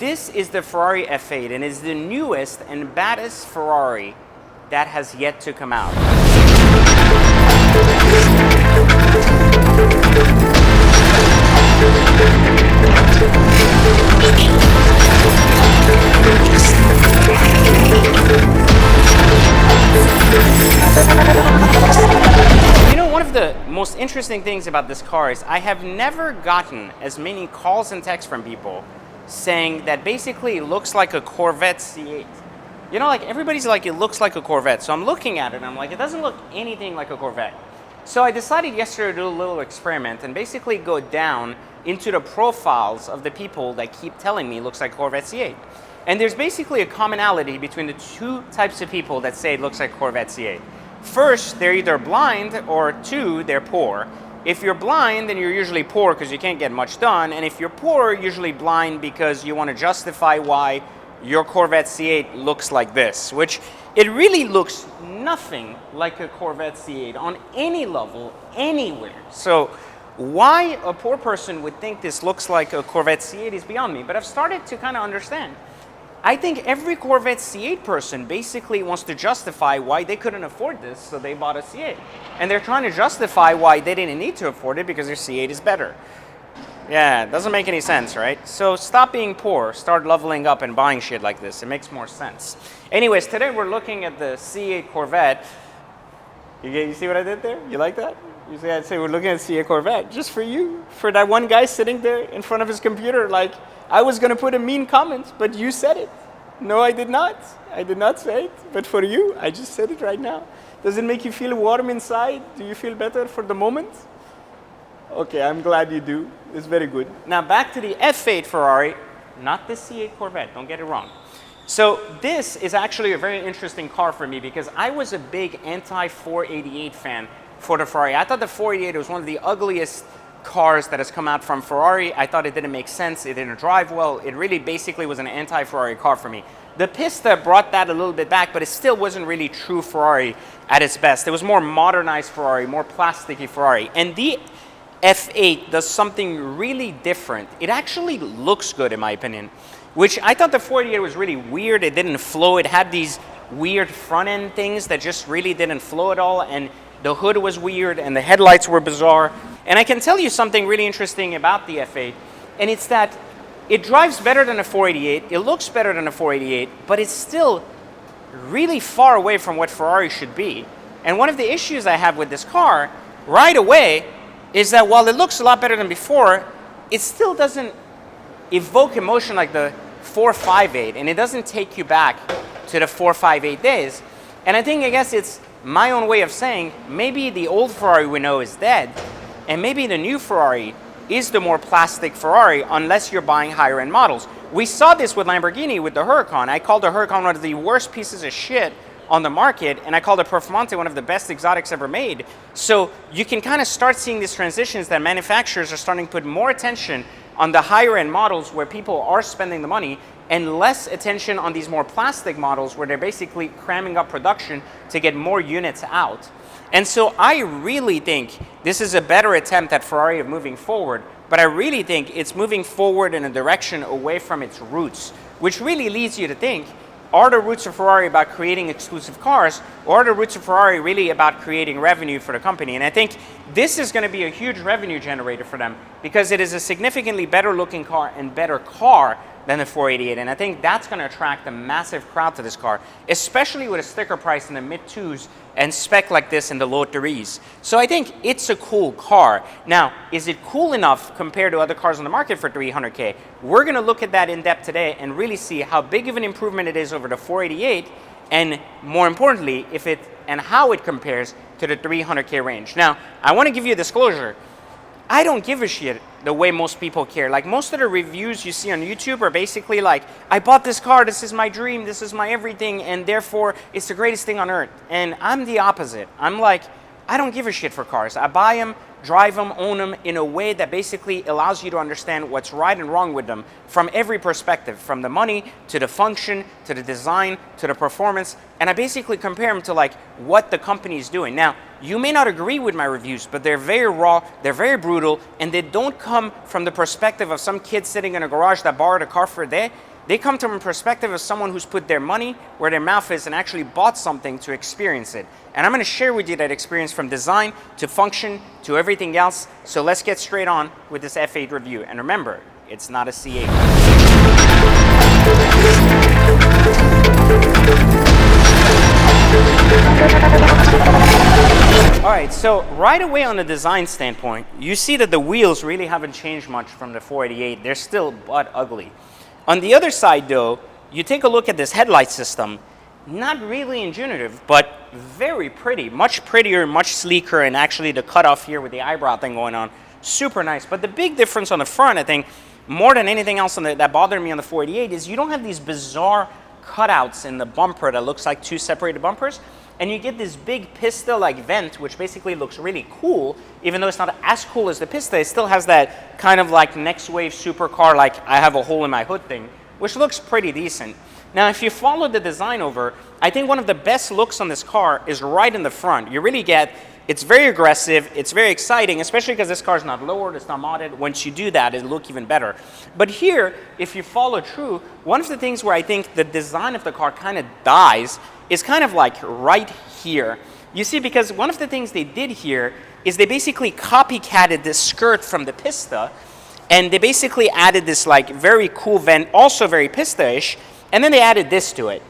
This is the Ferrari F8 and is the newest and baddest Ferrari that has yet to come out. You know, one of the most interesting things about this car is I have never gotten as many calls and texts from people saying that basically it looks like a Corvette C8. You know, like everybody's like, it looks like a Corvette. So I'm looking at it and I'm like, it doesn't look anything like a Corvette. So I decided yesterday to do a little experiment and basically go down into the profiles of the people that keep telling me it looks like Corvette C8. And there's basically a commonality between the two types of people that say it looks like Corvette C8. First, they're either blind, or two, they're poor. If you're blind, then you're usually poor because you can't get much done. And if you're poor, you're usually blind because you want to justify why your Corvette C8 looks like this, which it really looks nothing like a Corvette C8 on any level, anywhere. So why a poor person would think this looks like a Corvette C8 is beyond me, but I've started to kind of understand. I think every Corvette C8 person basically wants to justify why they couldn't afford this, so they bought a C8. And they're trying to justify why they didn't need to afford it because their C8 is better. Yeah, it doesn't make any sense, right? So stop being poor, start leveling up and buying shit like this. It makes more sense. Anyways, today we're looking at the C8 Corvette. You see what I did there? You like that? You see, I'd say we're looking at C8 Corvette just for you, for that one guy sitting there in front of his computer like, I was going to put a mean comment, but you said it. No, I did not. I did not say it. But for you, I just said it right now. Does it make you feel warm inside? Do you feel better for the moment? Okay, I'm glad you do. It's very good. Now back to the F8 Ferrari, not the C8 Corvette. Don't get it wrong. So this is actually a very interesting car for me because I was a big anti-488 fan for the Ferrari. I thought the 488 was one of the ugliest cars that has come out from Ferrari. I thought it didn't make sense. It didn't drive well. It really basically was an anti-Ferrari car for me. The Pista brought that a little bit back, but it still wasn't really true Ferrari at its best. It was more modernized Ferrari, more plasticky Ferrari. And the F8 does something really different. It actually looks good in my opinion, which I thought the 488 was really weird. It didn't flow. It had these weird front end things that just really didn't flow at all. And the hood was weird and the headlights were bizarre. And I can tell you something really interesting about the F8, and it's that it drives better than a 488, it looks better than a 488, but it's still really far away from what Ferrari should be. And one of the issues I have with this car right away is that while it looks a lot better than before, it still doesn't evoke emotion like the 458, and it doesn't take you back to the 458 days. And I guess it's my own way of saying maybe the old Ferrari we know is dead, and maybe the new Ferrari is the more plastic Ferrari unless you're buying higher end models. We saw this with Lamborghini with the Huracan. I called the Huracan one of the worst pieces of shit on the market, and I called the Performante one of the best exotics ever made. So you can kind of start seeing these transitions that manufacturers are starting to put more attention on the higher end models where people are spending the money and less attention on these more plastic models where they're basically cramming up production to get more units out. And so I really think this is a better attempt at Ferrari of moving forward, but I really think it's moving forward in a direction away from its roots, which really leads you to think, are the roots of Ferrari about creating exclusive cars, or are the roots of Ferrari really about creating revenue for the company? And I think this is going to be a huge revenue generator for them because it is a significantly better looking car and better car than the 488. And I think that's going to attract a massive crowd to this car, especially with a sticker price in the mid-2s and spec like this in the low 3s. So I think it's a cool car. Now, is it cool enough compared to other cars on the market for $300K? We're going to look at that in depth today and really see how big of an improvement it is over the 488, and more importantly, if it and how it compares to the $300K range. Now, I want to give you a disclosure. I don't give a shit the way most people care. Like most of the reviews you see on YouTube are basically like, I bought this car, this is my dream, this is my everything, and therefore it's the greatest thing on earth. And I'm the opposite. I'm like, I don't give a shit for cars. I buy them drive them, own them in a way that basically allows you to understand what's right and wrong with them from every perspective, from the money to the function to the design to the performance. And I basically compare them to like what the company is doing. Now, you may not agree with my reviews, but they're very raw, they're very brutal, and they don't come from the perspective of some kid sitting in a garage that borrowed a car for a day. They come from a perspective of someone who's put their money where their mouth is and actually bought something to experience it. And I'm going to share with you that experience from design to function to everything else. So let's get straight on with this F8 review. And remember, it's not a C8. All right, so right away on the design standpoint, you see that the wheels really haven't changed much from the 488. They're still butt ugly. On the other side, though, you take a look at this headlight system, not really intuitive, but very pretty, much prettier, much sleeker, and actually the cutoff here with the eyebrow thing going on, super nice. But the big difference on the front, I think, more than anything else that bothered me on the 488 is you don't have these bizarre cutouts in the bumper that looks like two separated bumpers, and you get this big Pista-like vent, which basically looks really cool, even though it's not as cool as the Pista. It still has that kind of like next wave supercar, like I have a hole in my hood thing, which looks pretty decent. Now, if you follow the design over, I think one of the best looks on this car is right in the front. You really get, it's very aggressive, it's very exciting, especially because this car is not lowered, it's not modded. Once you do that, it'll look even better. But here, if you follow true, one of the things where I think the design of the car kind of dies is kind of like right here. You see, because one of the things they did here is they basically copycatted this skirt from the Pista, and they basically added this like very cool vent, also very Pista-ish, and then they added this to it.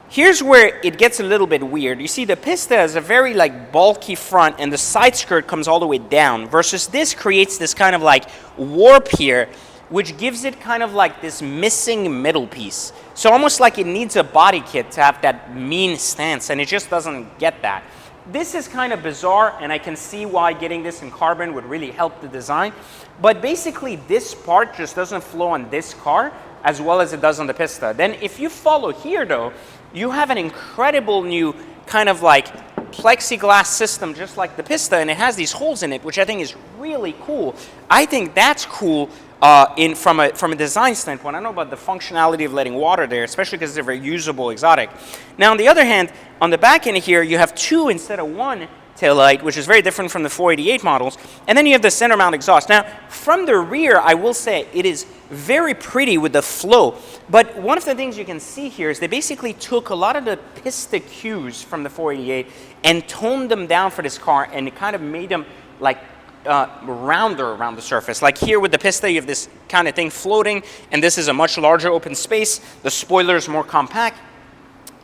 Here's where it gets a little bit weird. You see, the Pista has a very like bulky front, and the side skirt comes all the way down, versus this creates this kind of like warp here, which gives it kind of like this missing middle piece. So almost like it needs a body kit to have that mean stance, and it just doesn't get that. This is kind of bizarre, and I can see why getting this in carbon would really help the design. But basically, this part just doesn't flow on this car as well as it does on the Pista. Then if you follow here, though, you have an incredible new kind of like plexiglass system, just like the Pista, and it has these holes in it, which I think is really cool. I think that's cool from a design standpoint. I don't know about the functionality of letting water there, especially because they're very usable exotic. Now, on the other hand, on the back end here, you have two instead of one taillight, which is very different from the 488 models. And then you have the center mount exhaust. Now, from the rear, I will say it is very pretty with the flow. But one of the things you can see here is they basically took a lot of the Pista cues from the 488 and toned them down for this car, and it kind of made them like rounder around the surface. Like here with the Pista, you have this kind of thing floating, and this is a much larger open space. The spoiler is more compact.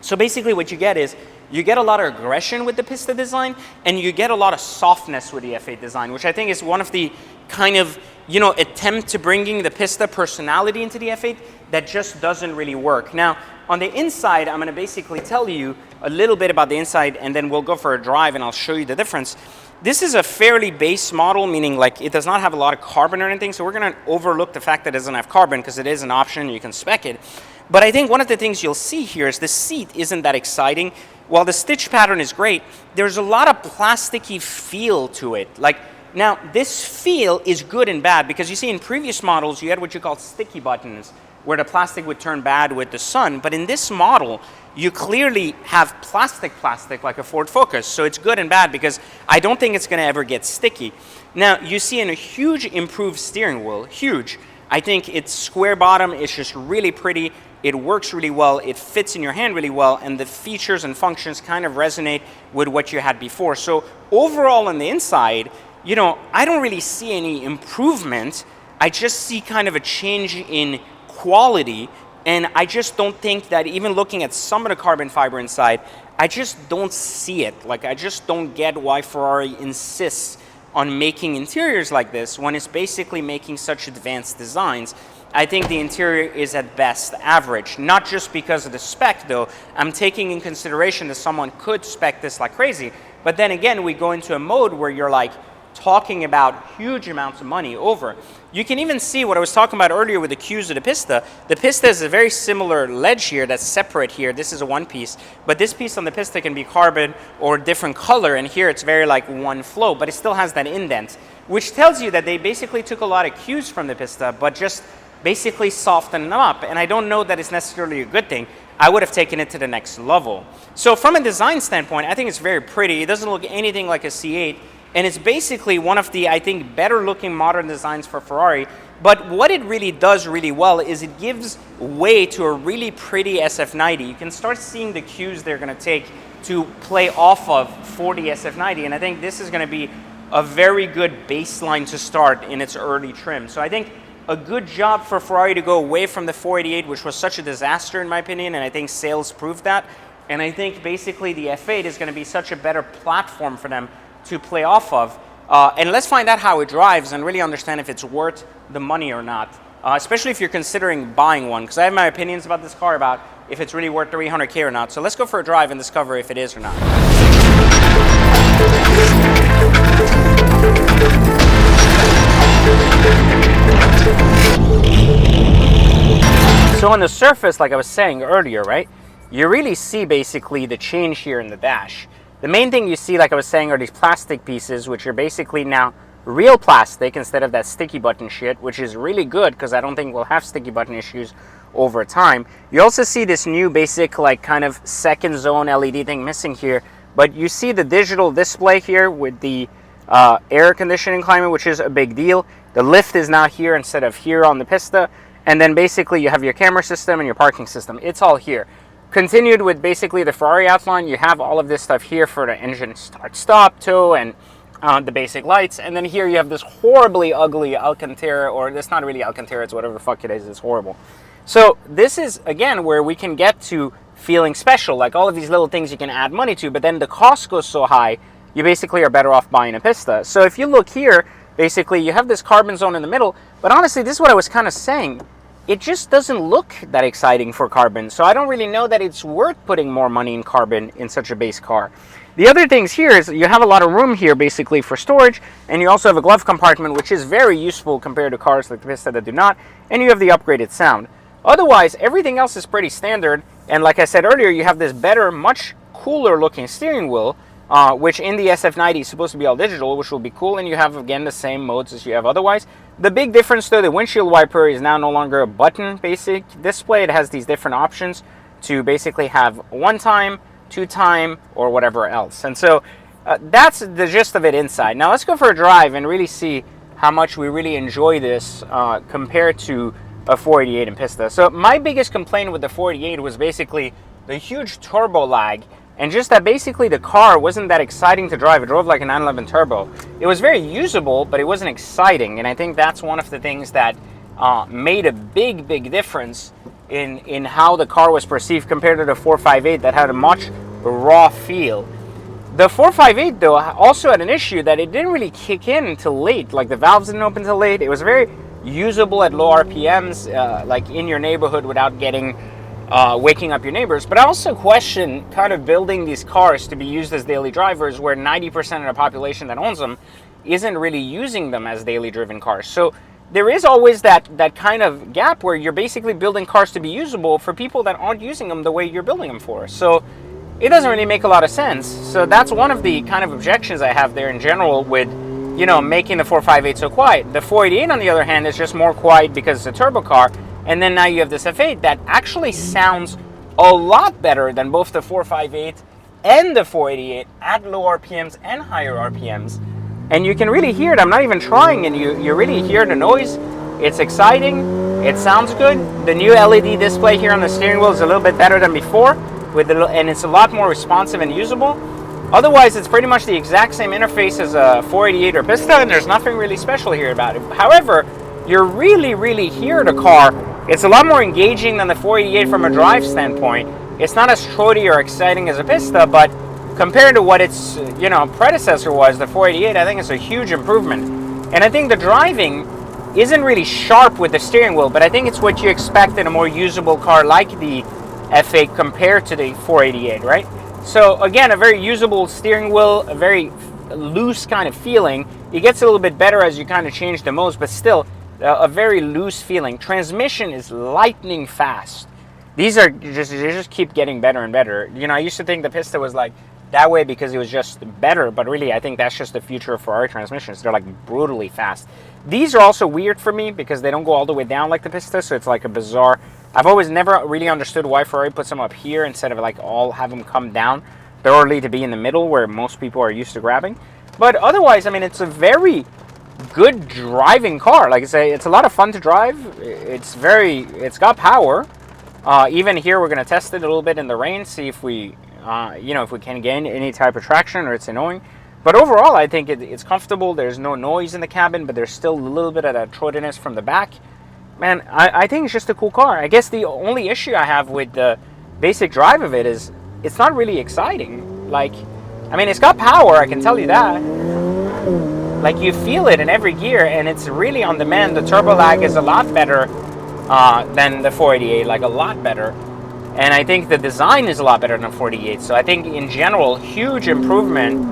So basically what you get is you get a lot of aggression with the Pista design, and you get a lot of softness with the F8 design, which I think is one of the kind of, you know, attempt to bringing the Pista personality into the F8 that just doesn't really work. Now, on the inside, I'm going to basically tell you a little bit about the inside, and then we'll go for a drive, and I'll show you the difference. This is a fairly base model, meaning like it does not have a lot of carbon or anything, so we're going to overlook the fact that it doesn't have carbon because it is an option, you can spec it. But I think one of the things you'll see here is the seat isn't that exciting. While the stitch pattern is great, there's a lot of plasticky feel to it. Like, now, this feel is good and bad because you see in previous models you had what you call sticky buttons where the plastic would turn bad with the sun, but in this model you clearly have plastic like a Ford Focus, so it's good and bad because I don't think it's going to ever get sticky. Now, you see in a huge improved steering wheel, huge. I think it's square bottom, it's just really pretty, it works really well, it fits in your hand really well, and the features and functions kind of resonate with what you had before. So overall on the inside, you know, I don't really see any improvement. I just see kind of a change in quality, and I just don't think that even looking at some of the carbon fiber inside, I just don't see it. Like, I just don't get why Ferrari insists on making interiors like this when it's basically making such advanced designs. I think the interior is at best average, not just because of the spec though. I'm taking in consideration that someone could spec this like crazy, but then again we go into a mode where you're like, talking about huge amounts of money over. You can even see what I was talking about earlier with the cues of the pista. The pista is a very similar ledge here that's separate here. This is a one piece, but this piece on the pista can be carbon or different color, and here it's very like one flow, but it still has that indent, which tells you that they basically took a lot of cues from the pista, but just basically softened them up. And I don't know that it's necessarily a good thing. I would have taken it to the next level. So from a design standpoint, I think it's very pretty. It doesn't look anything like a C8. And it's basically one of the, I think, better looking modern designs for Ferrari. But what it really does really well is it gives way to a really pretty SF90. You can start seeing the cues they're going to take to play off of for the SF90. And I think this is going to be a very good baseline to start in its early trim. So I think a good job for Ferrari to go away from the 488, which was such a disaster in my opinion, and I think sales proved that. And I think basically the F8 is going to be such a better platform for them to play off of. And let's find out how it drives and really understand if it's worth the money or not, especially if you're considering buying one, because I have my opinions about this car about if it's really worth 300K or not. So let's go for a drive and discover if it is or not. So on the surface, like I was saying earlier, right, you really see basically the change here in the dash. The main thing you see, like I was saying, are these plastic pieces, which are basically now real plastic instead of that sticky button shit, which is really good because I don't think we'll have sticky button issues over time. You also see this new basic like kind of second zone LED thing missing here, but you see the digital display here with the air conditioning climate, which is a big deal. The lift is now here instead of here on the pista, and then basically you have your camera system and your parking system. It's all here. Continued with basically the Ferrari outline, you have all of this stuff here for the engine start stop tow and the basic lights, and then here you have this horribly ugly Alcantara, or it's not really Alcantara, it's whatever the fuck it is, it's horrible. So this is again where we can get to feeling special, like all of these little things you can add money to, but then the cost goes so high, you basically are better off buying a pista. So if you look here, basically you have this carbon zone in the middle, but honestly this is what I was kind of saying. It just doesn't look that exciting for carbon, so I don't really know that it's worth putting more money in carbon in such a base car. The other things here is you have a lot of room here basically for storage, and you also have a glove compartment, which is very useful compared to cars like the Pista that do not, and you have the upgraded sound. Otherwise, everything else is pretty standard, and like I said earlier, you have this better, much cooler looking steering wheel, which in the SF90 is supposed to be all digital, which will be cool, and you have again the same modes as you have otherwise. The big difference though, the windshield wiper is now no longer a button basic display. It has these different options to basically have 1 time, 2 time, or whatever else. And so that's the gist of it inside. Now let's go for a drive and really see how much we really enjoy this compared to a 488 in Pista. So my biggest complaint with the 488 was basically the huge turbo lag, and just that basically the car wasn't that exciting to drive. It drove like a 911 turbo. It was very usable, but it wasn't exciting, and I think that's one of the things that made a big difference in how the car was perceived compared to the 458 that had a much raw feel. The 458 though also had an issue that it didn't really kick in until late. Like the valves didn't open until late. It was very usable at low RPMs, like in your neighborhood without getting waking up your neighbors. But I also question kind of building these cars to be used as daily drivers where 90% of the population that owns them isn't really using them as daily driven cars. So there is always that kind of gap where you're basically building cars to be usable for people that aren't using them the way you're building them for. So it doesn't really make a lot of sense. So that's one of the kind of objections I have there in general with, you know, making the 458 so quiet. The 488 on the other hand is just more quiet because it's a turbo car. And then now you have this F8 that actually sounds a lot better than both the 458 and the 488 at low RPMs and higher RPMs. And you can really hear it. I'm not even trying, and you really hear the noise. It's exciting. It sounds good. The new LED display here on the steering wheel is a little bit better than before, and it's a lot more responsive and usable. Otherwise, it's pretty much the exact same interface as a 488 or Pista, and there's nothing really special here about it. However, you really hear the car. It's a lot more engaging than the 488 from a drive standpoint. It's not as throaty or exciting as a Pista, but compared to what its predecessor was, the 488, I think it's a huge improvement. And I think the driving isn't really sharp with the steering wheel, but I think it's what you expect in a more usable car like the F8 compared to the 488, right? So again, a very usable steering wheel, a very loose kind of feeling, It gets a little bit better as you kind of change the modes, but still a very loose feeling. Transmission is lightning fast. These are just, they just keep getting better and better. You know, I used to think the Pista was like that way because it was just better, but really I think that's just the future of Ferrari transmissions. They're like brutally fast. These are also weird for me because they don't go all the way down like the Pista, so it's like a bizarre. I've always never really understood why Ferrari puts them up here instead of like all have them come down thoroughly to be in the middle where most people are used to grabbing. But otherwise, I mean, it's a very good driving car. Like I say, it's a lot of fun to drive. It's got power. Even here, we're going to test it a little bit in the rain, see if we, if we can gain any type of traction or it's annoying. But overall, I think it's comfortable. There's no noise in the cabin, but there's still a little bit of that throatiness from the back. Man, I think it's just a cool car. I guess the only issue I have with the basic drive of it is it's not really exciting. Like, I mean, it's got power, I can tell you that. Like, you feel it in every gear, and it's really on demand. The turbo lag is a lot better than the 488, like a lot better. And I think the design is a lot better than the 488. So I think in general, huge improvement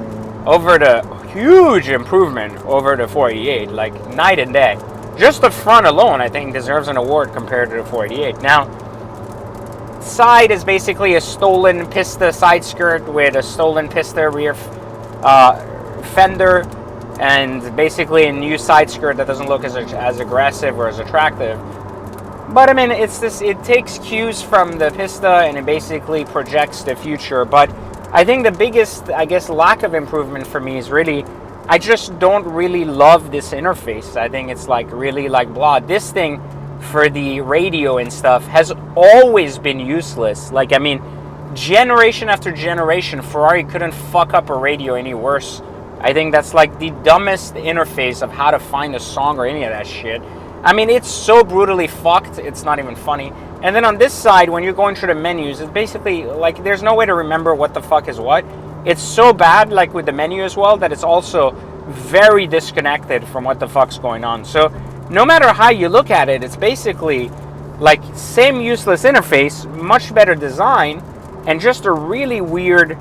over the 488, like night and day. Just the front alone, I think, deserves an award compared to the 488. Now, side is basically a stolen Pista side skirt with a stolen Pista rear fender, and basically a new side skirt that doesn't look as aggressive or as attractive. But I mean, it takes cues from the Pista and it basically projects the future. But I think the biggest, I guess, lack of improvement for me is really, I just don't really love this interface. I think it's like really like blah. This thing for the radio and stuff has always been useless. Like, I mean, generation after generation, Ferrari couldn't fuck up a radio any worse. I think that's like the dumbest interface of how to find a song or any of that shit. I mean, it's so brutally fucked, it's not even funny. And then on this side, when you're going through the menus, it's basically like there's no way to remember what the fuck is what. It's so bad, like with the menu as well, that it's also very disconnected from what the fuck's going on. So no matter how you look at it, it's basically like same useless interface, much better design, and just a really weird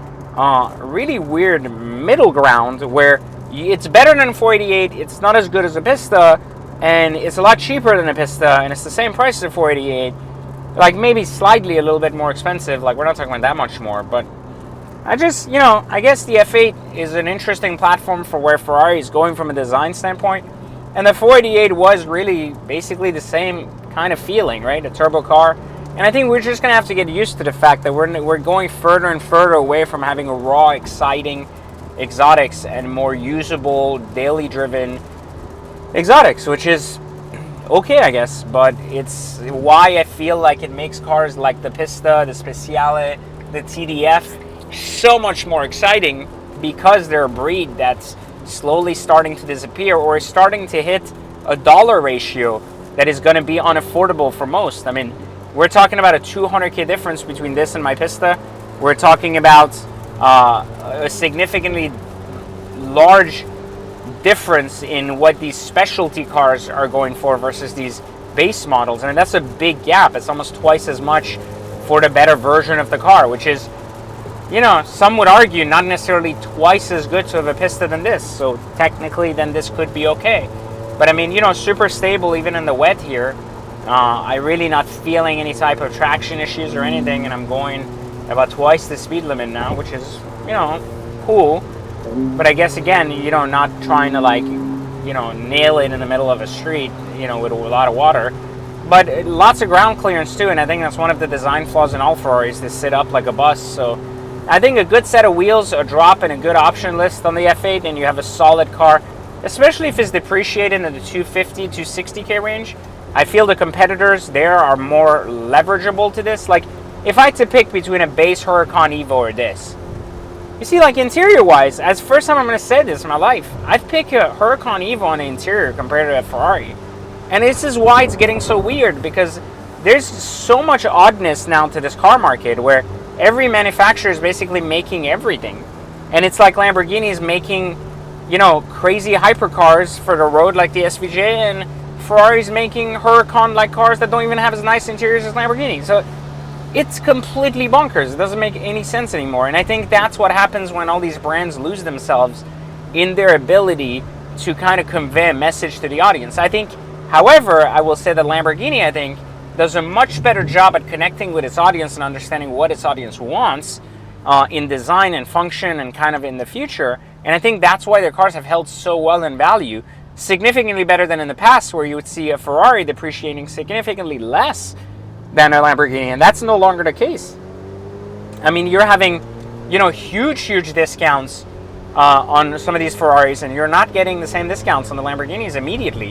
middle ground where it's better than 488, it's not as good as a Pista, and it's a lot cheaper than a Pista, and it's the same price as a 488, like maybe slightly a little bit more expensive. Like, we're not talking about that much more, but I just, I guess the F8 is an interesting platform for where Ferrari is going from a design standpoint, and the 488 was really basically the same kind of feeling, right? A turbo car. And I think we're just going to have to get used to the fact that we're going further and further away from having a raw, exciting exotics and more usable, daily driven exotics, which is okay, I guess. But it's why I feel like it makes cars like the Pista, the Speciale, the TDF so much more exciting, because they're a breed that's slowly starting to disappear or is starting to hit a dollar ratio that is going to be unaffordable for most. I mean, we're talking about a 200K difference between this and my Pista. We're talking about a significantly large difference in what these specialty cars are going for versus these base models. I mean, that's a big gap. It's almost twice as much for the better version of the car, which is, some would argue not necessarily twice as good to have a Pista than this. So technically, then this could be okay. But I mean, super stable even in the wet here. I'm really not feeling any type of traction issues or anything, and I'm going about twice the speed limit now, which is, cool. But I guess, again, not trying to, nail it in the middle of a street, with a lot of water. But lots of ground clearance, too, and I think that's one of the design flaws in all Ferraris, to sit up like a bus. So I think a good set of wheels, a drop, and a good option list on the F8, and you have a solid car, especially if it's depreciated in the 250, 260K range. I feel the competitors there are more leverageable to this. Like, if I had to pick between a base Huracan Evo or this, you see, like, interior-wise, as first time I'm going to say this in my life, I'd pick a Huracan Evo on the interior compared to a Ferrari. And this is why it's getting so weird, because there's so much oddness now to this car market where every manufacturer is basically making everything. And it's like Lamborghini is making, crazy hypercars for the road like the SVJ, and Ferrari's making Huracan-like cars that don't even have as nice interiors as Lamborghini. So it's completely bonkers. It doesn't make any sense anymore. And I think that's what happens when all these brands lose themselves in their ability to kind of convey a message to the audience. I think, however, I will say that Lamborghini, I think, does a much better job at connecting with its audience and understanding what its audience wants in design and function and kind of in the future. And I think that's why their cars have held so well in value, significantly better than in the past, where you would see a Ferrari depreciating significantly less than a Lamborghini, and that's no longer the case. I mean, you're having, huge discounts on some of these Ferraris, and you're not getting the same discounts on the Lamborghinis immediately.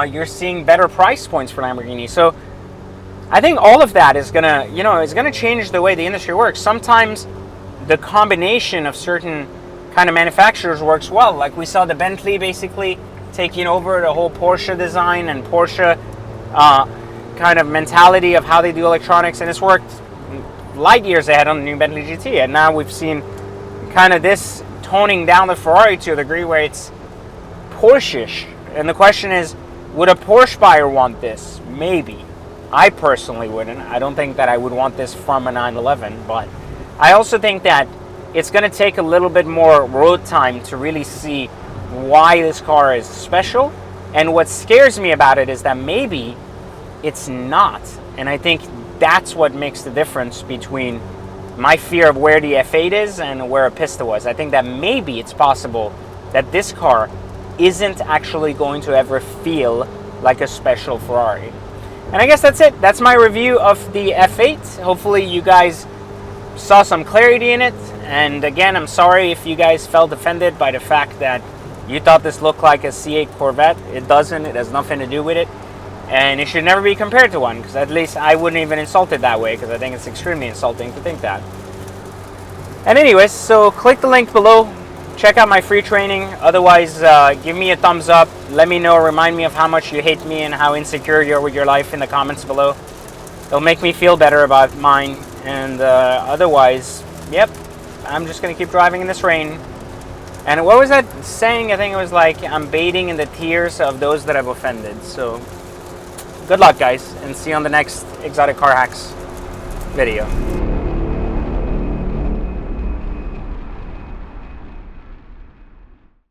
You're seeing better price points for Lamborghini. So I think all of that is gonna change the way the industry works. Sometimes the combination of certain kind of manufacturers works well. Like we saw the Bentley basically taking over the whole Porsche design and Porsche kind of mentality of how they do electronics, and it's worked light years ahead on the new Bentley GT. And now we've seen kind of this toning down the Ferrari to a degree where it's Porsche-ish. And the question is, would a Porsche buyer want this? Maybe. I personally wouldn't. I don't think that I would want this from a 911, but I also think that it's going to take a little bit more road time to really see why this car is special. And what scares me about it is that maybe it's not. And I think that's what makes the difference between my fear of where the F8 is and where a Pista was. I think that maybe it's possible that this car isn't actually going to ever feel like a special Ferrari. And I guess that's it. That's my review of the F8. Hopefully you guys saw some clarity in it. And again, I'm sorry if you guys felt offended by the fact that you thought this looked like a C8 Corvette. It doesn't. It has nothing to do with it. And it should never be compared to one, because at least I wouldn't even insult it that way, because I think it's extremely insulting to think that. And anyways, so click the link below. Check out my free training. Otherwise, give me a thumbs up. Let me know, remind me of how much you hate me and how insecure you are with your life in the comments below. It'll make me feel better about mine. And otherwise, yep, I'm just going to keep driving in this rain. And what was that saying? I think it was like, I'm bathing in the tears of those that I've offended. So good luck, guys, and see you on the next Exotic Car Hacks video.